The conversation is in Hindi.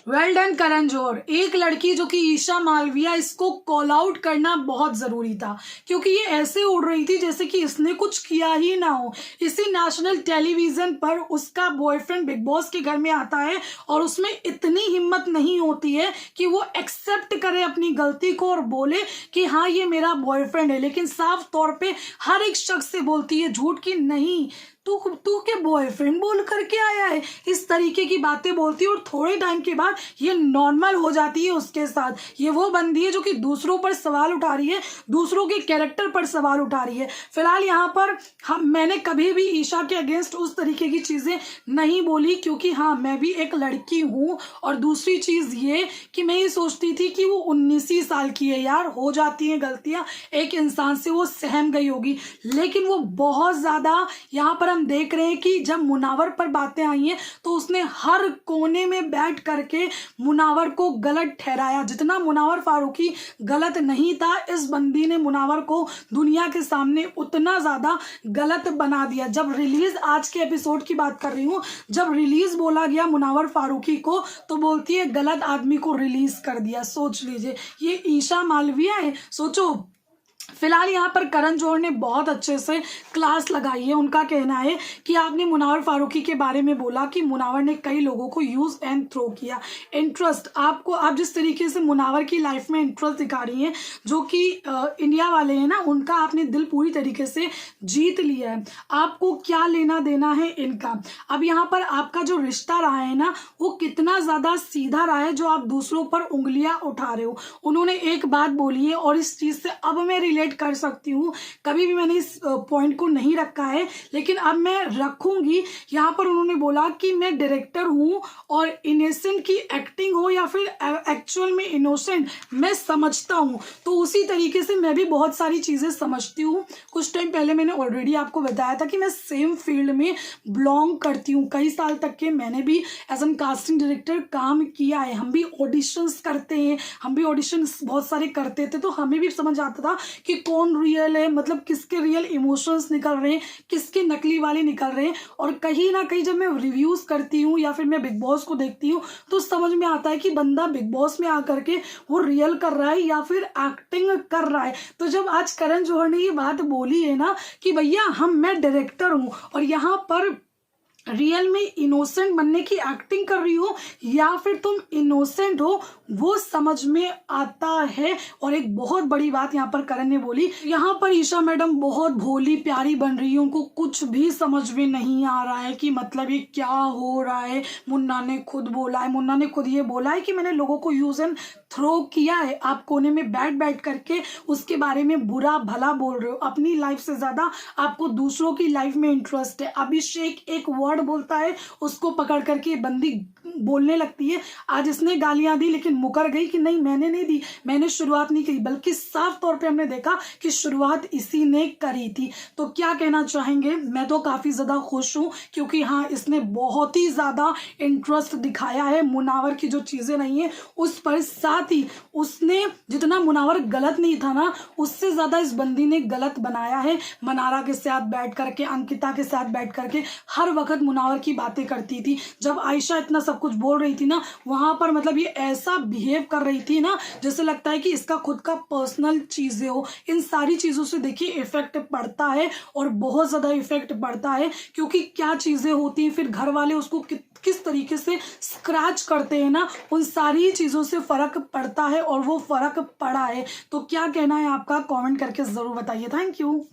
Well done Karan Johar. एक लड़की जो कि ईशा मालविया, इसको कॉल आउट करना बहुत ज़रूरी था क्योंकि ये ऐसे उड़ रही थी जैसे कि इसने कुछ किया ही ना हो। इसी नेशनल टेलीविज़न पर उसका बॉयफ्रेंड बिग बॉस के घर में आता है और उसमें इतनी हिम्मत नहीं होती है कि वो एक्सेप्ट करे अपनी गलती को और बोले कि हाँ ये मेरा बॉयफ्रेंड है, लेकिन साफ तौर पे हर एक शख्स से बोलती है झूठ की नहीं तू तू के बॉयफ्रेंड बोल करके आया है। इस तरीके की बातें बोलती है और थोड़े टाइम के बाद ये नॉर्मल हो जाती है उसके साथ। ये वो बंदी है जो कि दूसरों पर सवाल उठा रही है, दूसरों के कैरेक्टर पर सवाल उठा रही है। फिलहाल यहाँ पर मैंने कभी भी ईशा के अगेंस्ट उस तरीके की चीज़ें नहीं बोली क्योंकि हाँ मैं भी एक लड़की हूँ। और दूसरी चीज़ ये कि मैं ये सोचती थी कि वो 19 ही साल की है यार, हो जाती हैं गलतियाँ, एक इंसान से वो सहम गई होगी। लेकिन वो बहुत ज़्यादा यहाँ पर हम देख रहे हैं कि जब मुनावर पर बातें आई हैं तो उसने हर कोने में बैठ करके मुनावर को गलत ठहराया। जितना मुनावर फारूकी गलत नहीं था, इस बंदी ने मुनावर को दुनिया के सामने उतना ज़्यादा गलत बना दिया। जब रिलीज, आज के एपिसोड की बात कर रही हूँ, जब रिलीज बोला गया मुनावर फारूकी को तो बोलती है गलत आदमी को रिलीज कर दिया। सोच लीजिए ये ईशा मालविया है, सोचो। फिलहाल यहाँ पर करण जौहर ने बहुत अच्छे से क्लास लगाई है। उनका कहना है कि आपने मुनावर फारूकी के बारे में बोला कि मुनावर ने कई लोगों को यूज़ एंड थ्रो किया। इंटरेस्ट आपको, आप जिस तरीके से मुनावर की लाइफ में इंटरेस्ट दिखा रही हैं, जो कि इंडिया वाले हैं ना, उनका आपने दिल पूरी तरीके से जीत लिया है। आपको क्या लेना देना है इनका। अब यहाँ पर आपका जो रिश्ता रहा है ना, वो कितना ज़्यादा सीधा रहा है जो आप दूसरों पर उंगलियाँ उठा रहे हो। उन्होंने एक बात बोली है और इस चीज़ से अब मैं रिलेट कर सकती हूँ। कभी भी मैंने इस पॉइंट को नहीं रखा है लेकिन अब मैं रखूंगी। यहाँ पर उन्होंने बोला कि मैं डायरेक्टर हूँ और इनोसेंट की एक्टिंग हो या फिर एक्चुअल में इनोसेंट, मैं समझता हूँ। तो उसी तरीके से मैं भी बहुत सारी चीज़ें समझती हूँ। कुछ टाइम पहले मैंने ऑलरेडी आपको बताया था कि मैं सेम फील्ड में बिलोंग करती हूँ। कई साल तक के मैंने भी एज एन कास्टिंग डायरेक्टर काम किया है। हम भी ऑडिशंस करते हैं, हम भी ऑडिशंस बहुत सारे करते थे, तो हमें भी समझ आता था कि कौन रियल है, मतलब किसके रियल इमोशंस निकल रहे हैं, किसके नकली वाले निकल रहे हैं। और कहीं ना कहीं जब मैं रिव्यूज़ करती हूँ या फिर मैं बिग बॉस को देखती हूँ तो समझ में आता है कि बंदा बिग बॉस में आकर के वो रियल कर रहा है या फिर एक्टिंग कर रहा है। तो जब आज करण जौहर ने ये बात बोली है ना कि भैया मैं डायरेक्टर हूँ और यहाँ पर रियल में इनोसेंट बनने की एक्टिंग कर रही हो या फिर तुम इनोसेंट हो, वो समझ में आता है। और एक बहुत बड़ी बात यहाँ पर करण ने बोली, यहाँ पर ईशा मैडम बहुत भोली प्यारी बन रही है, उनको कुछ भी समझ में नहीं आ रहा है कि मतलब ये क्या हो रहा है। मुन्ना ने खुद बोला है, मुन्ना ने खुद ये बोला है कि मैंने लोगों को यूज एंड थ्रो किया है। आप कोने में बैठ करके उसके बारे में बुरा भला बोल रहे हो। अपनी लाइफ से ज़्यादा आपको दूसरों की लाइफ में इंटरेस्ट है। अभिषेक एक वर्ड बोलता है, उसको पकड़ करके बंदी बोलने लगती है। आज इसने गालियां दी लेकिन मुकर गई कि नहीं मैंने नहीं दी, मैंने शुरुआत नहीं की, बल्कि साफ तौर पे हमने देखा कि शुरुआत इसी ने करी थी। तो क्या कहना चाहेंगे। मैं तो काफ़ी ज़्यादा खुश हूँ क्योंकि हाँ इसने बहुत ही ज़्यादा इंटरेस्ट दिखाया है मुनावर की जो चीज़ें नहीं है उस पर। साथ ही उसने जितना मुनावर गलत नहीं था ना, उससे ज़्यादा इस बंदी ने गलत बनाया है। मनारा के साथ बैठ करके, अंकिता के साथ बैठ करके हर वक्त मुनावर की बातें करती थी। जब आयशा इतना सब कुछ बोल रही थी ना, वहां पर मतलब ये ऐसा बिहेव कर रही थी ना जैसे लगता है कि इसका खुद का पर्सनल चीजें हो। इन सारी चीजों से देखिए इफेक्ट पड़ता है और बहुत ज्यादा इफेक्ट पड़ता है क्योंकि क्या चीजें होती हैं, फिर घर वाले उसको किस तरीके से स्क्रैच करते हैं ना, उन सारी चीज़ों से फ़र्क पड़ता है और वो फ़र्क पड़ा है। तो क्या कहना है आपका, कमेंट करके ज़रूर बताइए। Thank you.